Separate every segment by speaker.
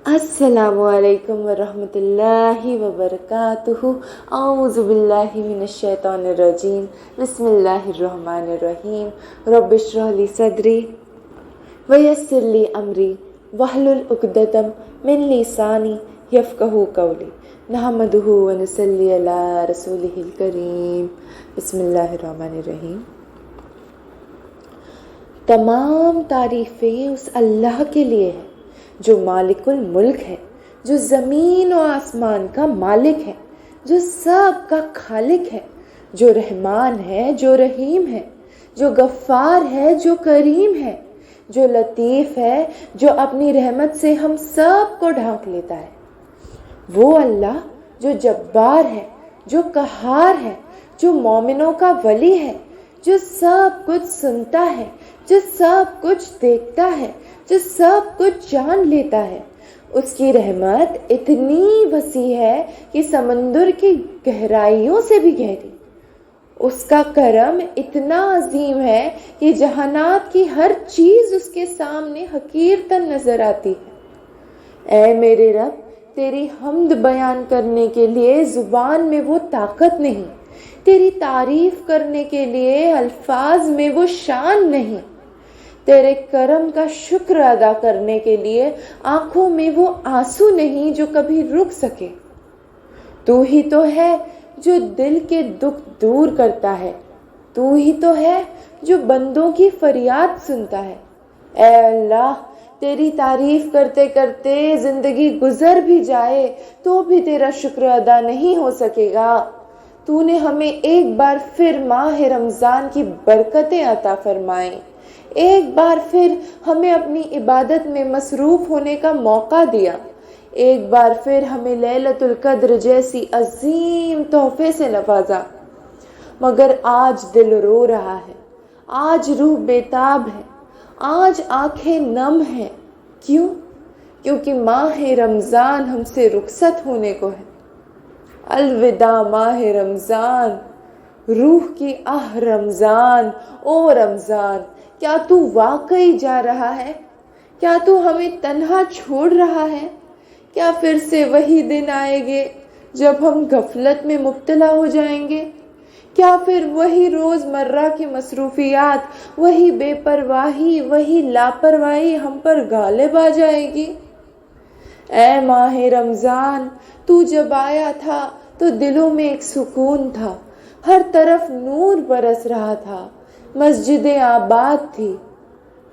Speaker 1: السلام علیکم ورحمۃ اللہ وبرکاتہ۔ اعوذ باللہ من الشیطان الرجیم، بسم اللہ الرحمن الرحیم۔ رب اشرح لی صدری ویسر لی امری واحلل عقدۃ من لسانی یفقہوا قولی۔ نحمدہ ونصلی علی رسولہ الکریم۔ بسم اللہ الرحمن الرحیم۔ تمام تعریفیں اس اللہ کے لیے ہیں جو مالک الملک ہے، جو زمین و آسمان کا مالک ہے، جو سب کا خالق ہے، جو رحمان ہے، جو رحیم ہے، جو غفار ہے، جو کریم ہے، جو لطیف ہے، جو اپنی رحمت سے ہم سب کو ڈھانک لیتا ہے۔ وہ اللہ جو جبار ہے، جو قہار ہے، جو مومنوں کا ولی ہے، جو سب کچھ سنتا ہے، جو سب کچھ دیکھتا ہے، جو سب کچھ جان لیتا ہے۔ اس کی رحمت اتنی وسیع ہے کہ سمندر کی گہرائیوں سے بھی گہری۔ اس کا کرم اتنا عظیم ہے کہ جہانات کی ہر چیز اس کے سامنے حقیرتاً نظر آتی ہے۔ اے میرے رب، تیری حمد بیان کرنے کے لیے زبان میں وہ طاقت نہیں، تیری تعریف کرنے کے لیے الفاظ میں وہ شان نہیں، تیرے کرم کا شکر ادا کرنے کے لیے آنکھوں میں وہ آنسو نہیں جو کبھی رک سکے۔ تو ہی تو ہے جو دل کے دکھ دور کرتا ہے، تو ہی تو ہے جو بندوں کی فریاد سنتا ہے۔ اے اللہ، تیری تعریف کرتے کرتے زندگی گزر بھی جائے تو بھی تیرا شکر ادا نہیں ہو سکے گا۔ تو نے ہمیں ایک بار پھر ماہ رمضان کی برکتیں عطا فرمائیں، ایک بار پھر ہمیں اپنی عبادت میں مصروف ہونے کا موقع دیا، ایک بار پھر ہمیں لیلۃ القدر جیسی عظیم تحفے سے نوازا۔ مگر آج دل رو رہا ہے، آج روح بیتاب ہے، آج آنکھیں نم ہیں۔ کیوں؟ کیونکہ ماہ رمضان ہم سے رخصت ہونے کو ہے۔ الوداع ماہ رمضان، روح کی آہ رمضان، او رمضان، کیا تو واقعی جا رہا ہے؟ کیا تو ہمیں تنہا چھوڑ رہا ہے؟ کیا پھر سے وہی دن آئیں گے جب ہم غفلت میں مبتلا ہو جائیں گے؟ کیا پھر وہی روز مرہ کی مصروفیات، وہی بے پرواہی، وہی لاپرواہی ہم پر غالب آ جائے گی؟ اے ماہ رمضان، تو جب آیا تھا تو دلوں میں ایک سکون تھا، ہر طرف نور برس رہا تھا، مسجدیں آباد تھی،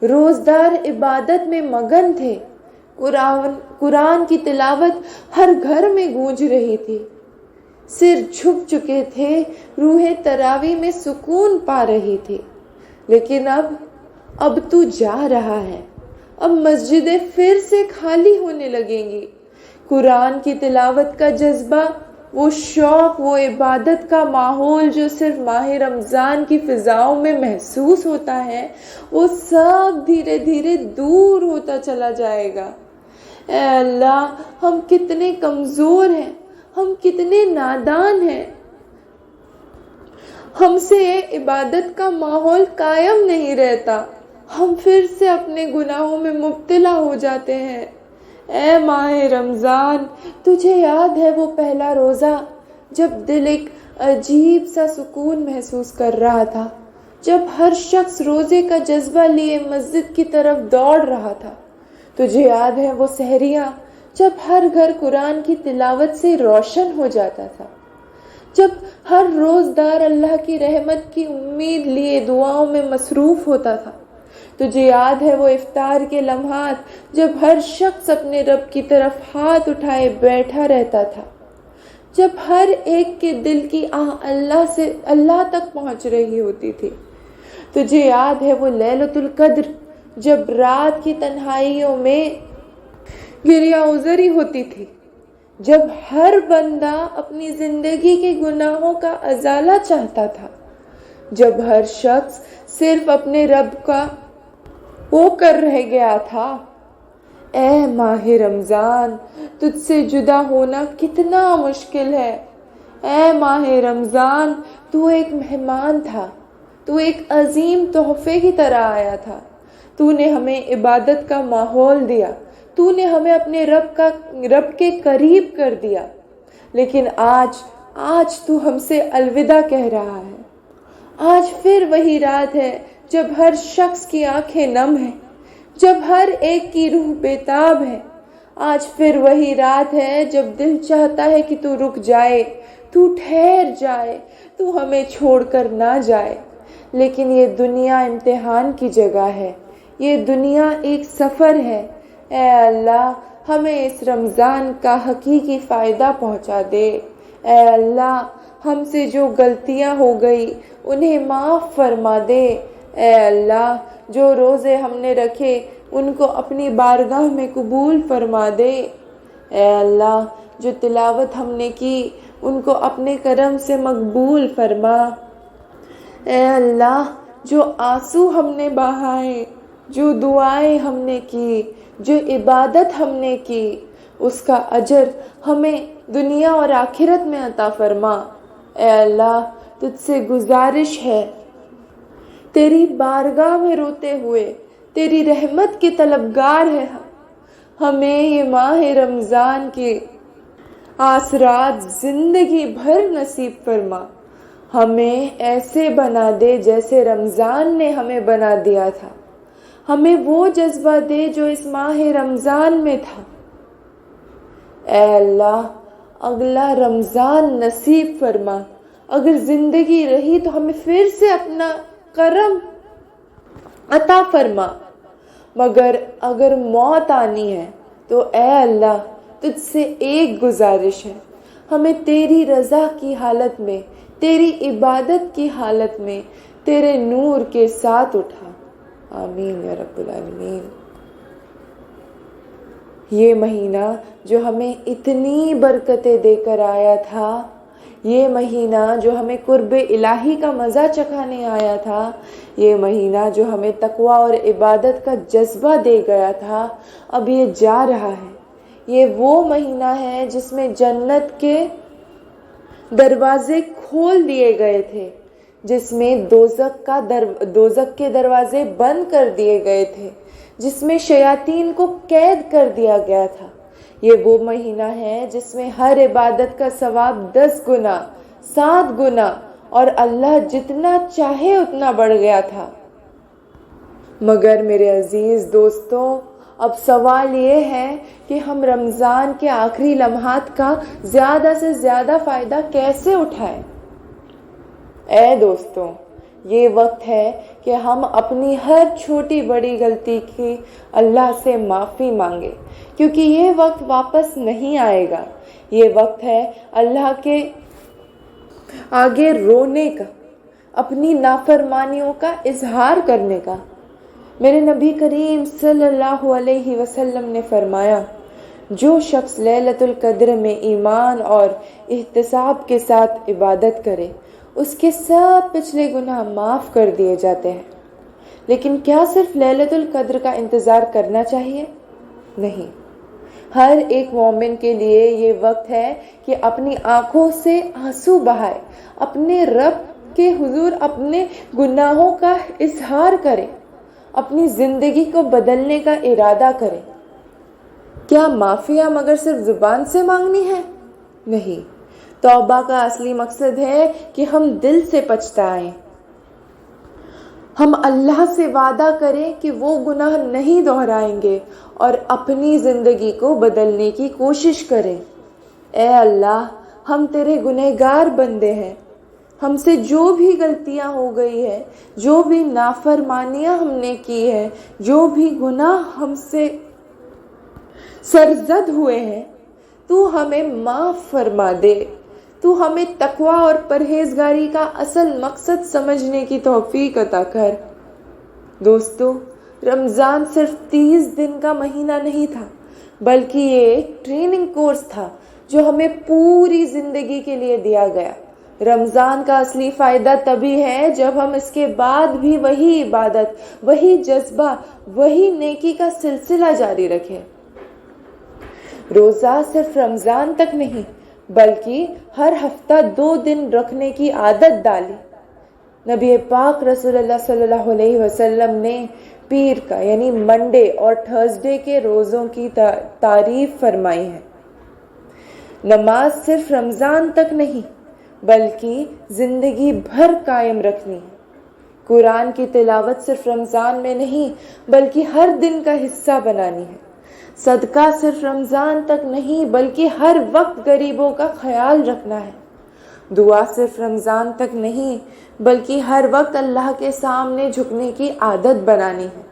Speaker 1: روزدار عبادت میں مگن تھے، قرآن کی تلاوت ہر گھر میں گونج رہی تھی، سر جھک چکے تھے، روح تراوی میں سکون پا رہی تھی۔ لیکن اب تو جا رہا ہے، اب مسجدیں پھر سے خالی ہونے لگیں گی۔ قرآن کی تلاوت کا جذبہ، وہ شوق، وہ عبادت کا ماحول جو صرف ماہ رمضان کی فضاؤں میں محسوس ہوتا ہے، وہ سب دھیرے دھیرے دور ہوتا چلا جائے گا۔ اے اللہ، ہم کتنے کمزور ہیں، ہم کتنے نادان ہیں، ہم سے عبادت کا ماحول قائم نہیں رہتا، ہم پھر سے اپنے گناہوں میں مبتلا ہو جاتے ہیں۔ اے ماہ رمضان، تجھے یاد ہے وہ پہلا روزہ جب دل ایک عجیب سا سکون محسوس کر رہا تھا، جب ہر شخص روزے کا جذبہ لیے مسجد کی طرف دوڑ رہا تھا؟ تجھے یاد ہے وہ سحریاں جب ہر گھر قرآن کی تلاوت سے روشن ہو جاتا تھا، جب ہر روزدار اللہ کی رحمت کی امید لیے دعاؤں میں مصروف ہوتا تھا؟ تجھے یاد ہے وہ افطار کے لمحات جب ہر شخص اپنے رب کی طرف ہاتھ اٹھائے بیٹھا رہتا تھا، جب ہر ایک کے دل کی آہ اللہ تک پہنچ رہی ہوتی تھی؟ تجھے یاد ہے وہ لیلۃ القدر جب رات کی تنہائیوں میں گریہ ازری ہوتی تھی، جب ہر بندہ اپنی زندگی کے گناہوں کا ازالہ چاہتا تھا، جب ہر شخص صرف اپنے رب کا وہ کر رہ گیا تھا؟ اے ماہ رمضان، تجھ سے جدا ہونا کتنا مشکل ہے۔ اے ماہ رمضان، تو ایک مہمان تھا، تو ایک عظیم تحفے کی طرح آیا تھا، تو نے ہمیں عبادت کا ماحول دیا، تو نے ہمیں اپنے رب کے قریب کر دیا، لیکن آج تو ہم سے الوداع کہہ رہا ہے۔ آج پھر وہی رات ہے جب ہر شخص کی آنکھیں نم ہیں، جب ہر ایک کی روح بےتاب ہے۔ آج پھر وہی رات ہے جب دل چاہتا ہے کہ تو رک جائے، تو ٹھہر جائے، تو ہمیں چھوڑ کر نہ جائے۔ لیکن یہ دنیا امتحان کی جگہ ہے، یہ دنیا ایک سفر ہے۔ اے اللہ، ہمیں اس رمضان کا حقیقی فائدہ پہنچا دے۔ اے اللہ، ہم سے جو غلطیاں ہو گئی انہیں معاف فرما دے۔ اے اللہ، جو روزے ہم نے رکھے ان کو اپنی بارگاہ میں قبول فرما دے۔ اے اللہ، جو تلاوت ہم نے کی ان کو اپنے کرم سے مقبول فرما۔ اے اللہ، جو آنسو ہم نے بہائے، جو دعائیں ہم نے کی، جو عبادت ہم نے کی، اس کا اجر ہمیں دنیا اور آخرت میں عطا فرما۔ اے اللہ، تجھ سے گزارش ہے، تیری بارگاہ میں روتے ہوئے تیری رحمت کے طلبگار ہے ہمیں یہ ماہ رمضان کے آثرات زندگی بھر نصیب فرما۔ ہمیں ایسے بنا دے جیسے رمضان نے ہمیں بنا دیا تھا۔ ہمیں وہ جذبہ دے جو اس ماہ رمضان میں تھا۔ اے اللہ، اگلا رمضان نصیب فرما۔ اگر زندگی رہی تو ہمیں پھر سے اپنا کرم عطا فرما، مگر اگر موت آنی ہے تو اے اللہ تجھ سے ایک گزارش ہے، ہمیں تیری رضا کی حالت میں، تیری عبادت کی حالت میں تیرے نور کے ساتھ اٹھا۔ آمین یا رب العالمین۔ یہ مہینہ جو ہمیں اتنی برکتیں دے کر آیا تھا، یہ مہینہ جو ہمیں قرب الہی کا مزہ چکھانے آیا تھا، یہ مہینہ جو ہمیں تقوی اور عبادت کا جذبہ دے گیا تھا، اب یہ جا رہا ہے۔ یہ وہ مہینہ ہے جس میں جنت کے دروازے کھول دیے گئے تھے، جس میں دوزخ کے دروازے بند کر دیے گئے تھے، جس میں شیاطین کو قید کر دیا گیا تھا۔ یہ وہ مہینہ ہے جس میں ہر عبادت کا ثواب 10 گنا، 7 گنا اور اللہ جتنا چاہے اتنا بڑھ گیا تھا۔ مگر میرے عزیز دوستوں، اب سوال یہ ہے کہ ہم رمضان کے آخری لمحات کا زیادہ سے زیادہ فائدہ کیسے اٹھائیں؟ اے دوستوں، یہ وقت ہے کہ ہم اپنی ہر چھوٹی بڑی غلطی کی اللہ سے معافی مانگے، کیونکہ یہ وقت واپس نہیں آئے گا۔ یہ وقت ہے اللہ کے آگے رونے کا، اپنی نافرمانیوں کا اظہار کرنے کا۔ میرے نبی کریم صلی اللہ علیہ وسلم نے فرمایا، جو شخص لیلۃ القدر میں ایمان اور احتساب کے ساتھ عبادت کرے اس کے سب پچھلے گناہ معاف کر دیے جاتے ہیں۔ لیکن کیا صرف لیلۃ القدر کا انتظار کرنا چاہیے؟ نہیں، ہر ایک مومن کے لیے یہ وقت ہے کہ اپنی آنکھوں سے آنسو بہائے، اپنے رب کے حضور اپنے گناہوں کا اظہار کرے، اپنی زندگی کو بدلنے کا ارادہ کرے۔ کیا معافیاں مگر صرف زبان سے مانگنی ہے؟ نہیں، توبہ کا اصلی مقصد ہے کہ ہم دل سے پچھتائیں، ہم اللہ سے وعدہ کریں کہ وہ گناہ نہیں دہرائیں گے اور اپنی زندگی کو بدلنے کی کوشش کریں۔ اے اللہ، ہم تیرے گنہگار بندے ہیں، ہم سے جو بھی غلطیاں ہو گئی ہے، جو بھی نافرمانیاں ہم نے کی ہے، جو بھی گناہ ہم سے سرزد ہوئے ہیں، تو ہمیں معاف فرما دے۔ تو ہمیں تقوی اور پرہیزگاری کا اصل مقصد سمجھنے کی توفیق عطا کر۔ دوستو، رمضان صرف 30 دن کا مہینہ نہیں تھا، بلکہ یہ ایک ٹریننگ کورس تھا جو ہمیں پوری زندگی کے لیے دیا گیا۔ رمضان کا اصلی فائدہ تبھی ہے جب ہم اس کے بعد بھی وہی عبادت، وہی جذبہ، وہی نیکی کا سلسلہ جاری رکھیں۔ روزہ صرف رمضان تک نہیں بلکہ ہر ہفتہ 2 دن رکھنے کی عادت ڈالی۔ نبی پاک رسول اللہ صلی اللہ علیہ وسلم نے پیر کا یعنی منڈے اور تھرسڈے کے روزوں کی تعریف فرمائی ہے۔ نماز صرف رمضان تک نہیں بلکہ زندگی بھر قائم رکھنی ہے۔ قرآن کی تلاوت صرف رمضان میں نہیں بلکہ ہر دن کا حصہ بنانی ہے۔ صدقہ صرف رمضان تک نہیں بلکہ ہر وقت غریبوں کا خیال رکھنا ہے۔ دعا صرف رمضان تک نہیں بلکہ ہر وقت اللہ کے سامنے جھکنے کی عادت بنانی ہے۔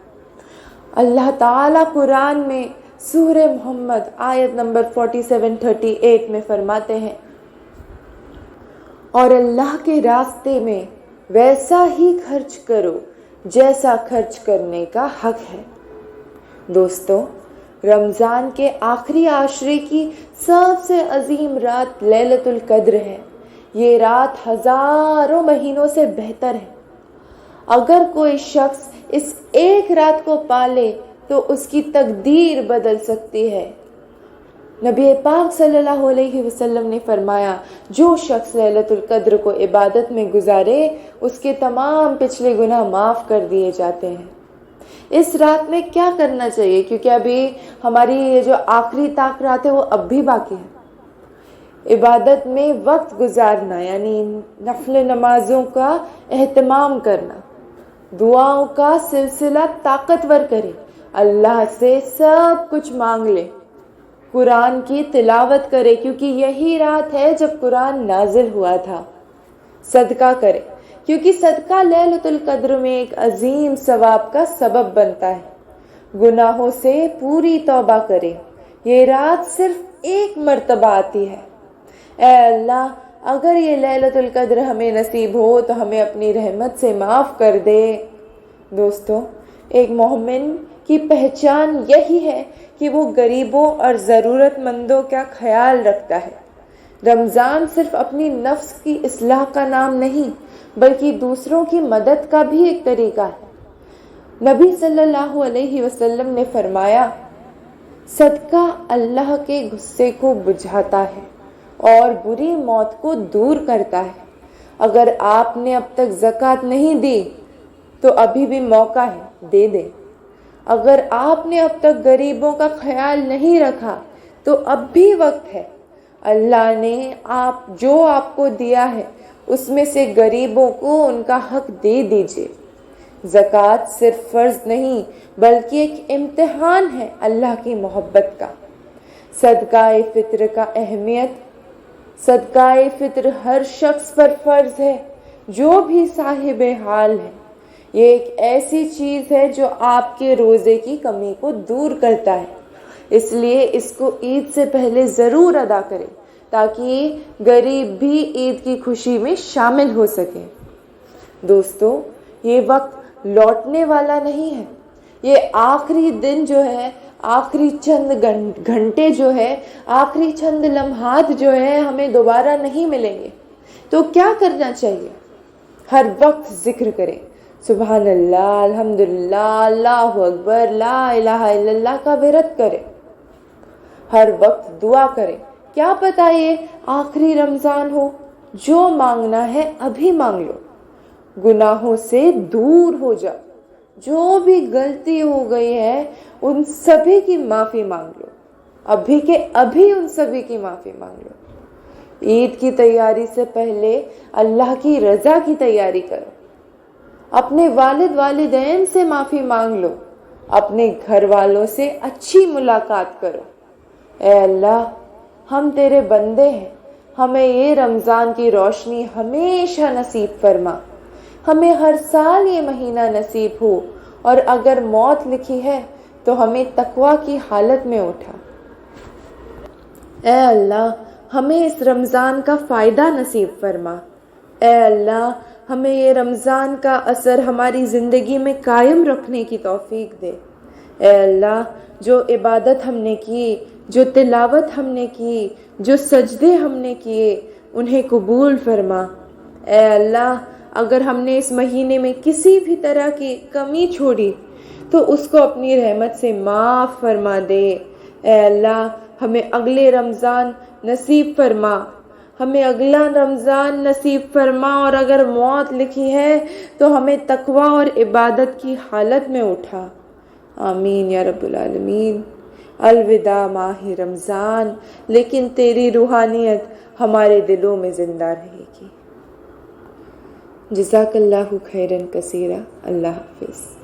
Speaker 1: اللہ تعالیٰ قرآن میں سورہ محمد آیت نمبر 47-38 میں فرماتے ہیں، اور اللہ کے راستے میں ویسا ہی خرچ کرو جیسا خرچ کرنے کا حق ہے۔ دوستو، رمضان کے آخری عشرے کی سب سے عظیم رات لیلۃ القدر ہے۔ یہ رات ہزاروں مہینوں سے بہتر ہے۔ اگر کوئی شخص اس ایک رات کو پالے تو اس کی تقدیر بدل سکتی ہے۔ نبی پاک صلی اللہ علیہ وسلم نے فرمایا، جو شخص لیلۃ القدر کو عبادت میں گزارے اس کے تمام پچھلے گناہ معاف کر دیے جاتے ہیں۔ اس رات میں کیا کرنا چاہیے؟ کیونکہ ابھی ہماری یہ جو آخری طاق رات ہے وہ اب بھی باقی ہے۔ عبادت میں وقت گزارنا یعنی نفل نمازوں کا اہتمام کرنا، دعاؤں کا سلسلہ طاقتور کرے، اللہ سے سب کچھ مانگ لے، قرآن کی تلاوت کرے کیونکہ یہی رات ہے جب قرآن نازل ہوا تھا، صدقہ کرے کیونکہ صدقہ لیلۃ القدر میں ایک عظیم ثواب کا سبب بنتا ہے، گناہوں سے پوری توبہ کرے۔ یہ رات صرف ایک مرتبہ آتی ہے۔ اے اللہ، اگر یہ لیلۃ القدر ہمیں نصیب ہو تو ہمیں اپنی رحمت سے معاف کر دے۔ دوستو، ایک مومن کی پہچان یہی ہے کہ وہ غریبوں اور ضرورت مندوں کا خیال رکھتا ہے۔ رمضان صرف اپنی نفس کی اصلاح کا نام نہیں بلکہ دوسروں کی مدد کا بھی ایک طریقہ ہے۔ نبی صلی اللہ علیہ وسلم نے فرمایا، صدقہ اللہ کے غصے کو بجھاتا ہے اور بری موت کو دور کرتا ہے۔ اگر آپ نے اب تک زکوٰۃ نہیں دی تو ابھی بھی موقع ہے، دے دیں۔ اگر آپ نے اب تک غریبوں کا خیال نہیں رکھا تو اب بھی وقت ہے۔ اللہ نے جو آپ کو دیا ہے اس میں سے غریبوں کو ان کا حق دے دیجیے۔ زکوٰۃ صرف فرض نہیں بلکہ ایک امتحان ہے اللہ کی محبت کا۔ صدقہ فطر کا اہمیت، صدقہ فطر ہر شخص پر فرض ہے جو بھی صاحب حال ہے۔ یہ ایک ایسی چیز ہے جو آپ کے روزے کی کمی کو دور کرتا ہے، اس لیے اس کو عید سے پہلے ضرور ادا کریں تاکہ غریب بھی عید کی خوشی میں شامل ہو سکیں۔ دوستو، یہ وقت لوٹنے والا نہیں ہے۔ یہ آخری دن جو ہے، آخری چند گھنٹے جو ہے، آخری چند لمحات جو ہے ہمیں دوبارہ نہیں ملیں گے۔ تو کیا کرنا چاہیے؟ ہر وقت ذکر کریں، سبحان اللہ، الحمدللہ، اللہ اکبر، لا الہ الا اللہ کا ورد کریں۔ ہر وقت دعا کریں، کیا پتہ یہ آخری رمضان ہو۔ جو مانگنا ہے ابھی مانگ لو، گناہوں سے دور ہو جاؤ، جو بھی غلطی ہو گئی ہے ان سبھی کی معافی مانگ لو، ابھی کے ابھی ان سبھی کی معافی مانگ لو۔ عید کی تیاری سے پہلے اللہ کی رضا کی تیاری کرو، اپنے والد والدین سے معافی مانگ لو، اپنے گھر والوں سے اچھی ملاقات کرو۔ اے اللہ، ہم تیرے بندے ہیں، ہمیں یہ رمضان کی روشنی ہمیشہ نصیب فرما، ہمیں ہر سال یہ مہینہ نصیب ہو، اور اگر موت لکھی ہے تو ہمیں تقوی کی حالت میں اٹھا۔ اے اللہ، ہمیں اس رمضان کا فائدہ نصیب فرما۔ اے اللہ، ہمیں یہ رمضان کا اثر ہماری زندگی میں قائم رکھنے کی توفیق دے۔ اے اللہ، جو عبادت ہم نے کی، جو تلاوت ہم نے کی، جو سجدے ہم نے کیے، انہیں قبول فرما۔ اے اللہ، اگر ہم نے اس مہینے میں کسی بھی طرح کی کمی چھوڑی تو اس کو اپنی رحمت سے معاف فرما دے۔ اے اللہ، ہمیں اگلے رمضان نصیب فرما، ہمیں اگلا رمضان نصیب فرما، اور اگر موت لکھی ہے تو ہمیں تقوی اور عبادت کی حالت میں اٹھا۔ آمین یا رب العالمین۔ الوداع ماہ رمضان، لیکن تیری روحانیت ہمارے دلوں میں زندہ رہے گی۔ جزاک اللہ خیرن کثیرہ۔ اللہ حافظ۔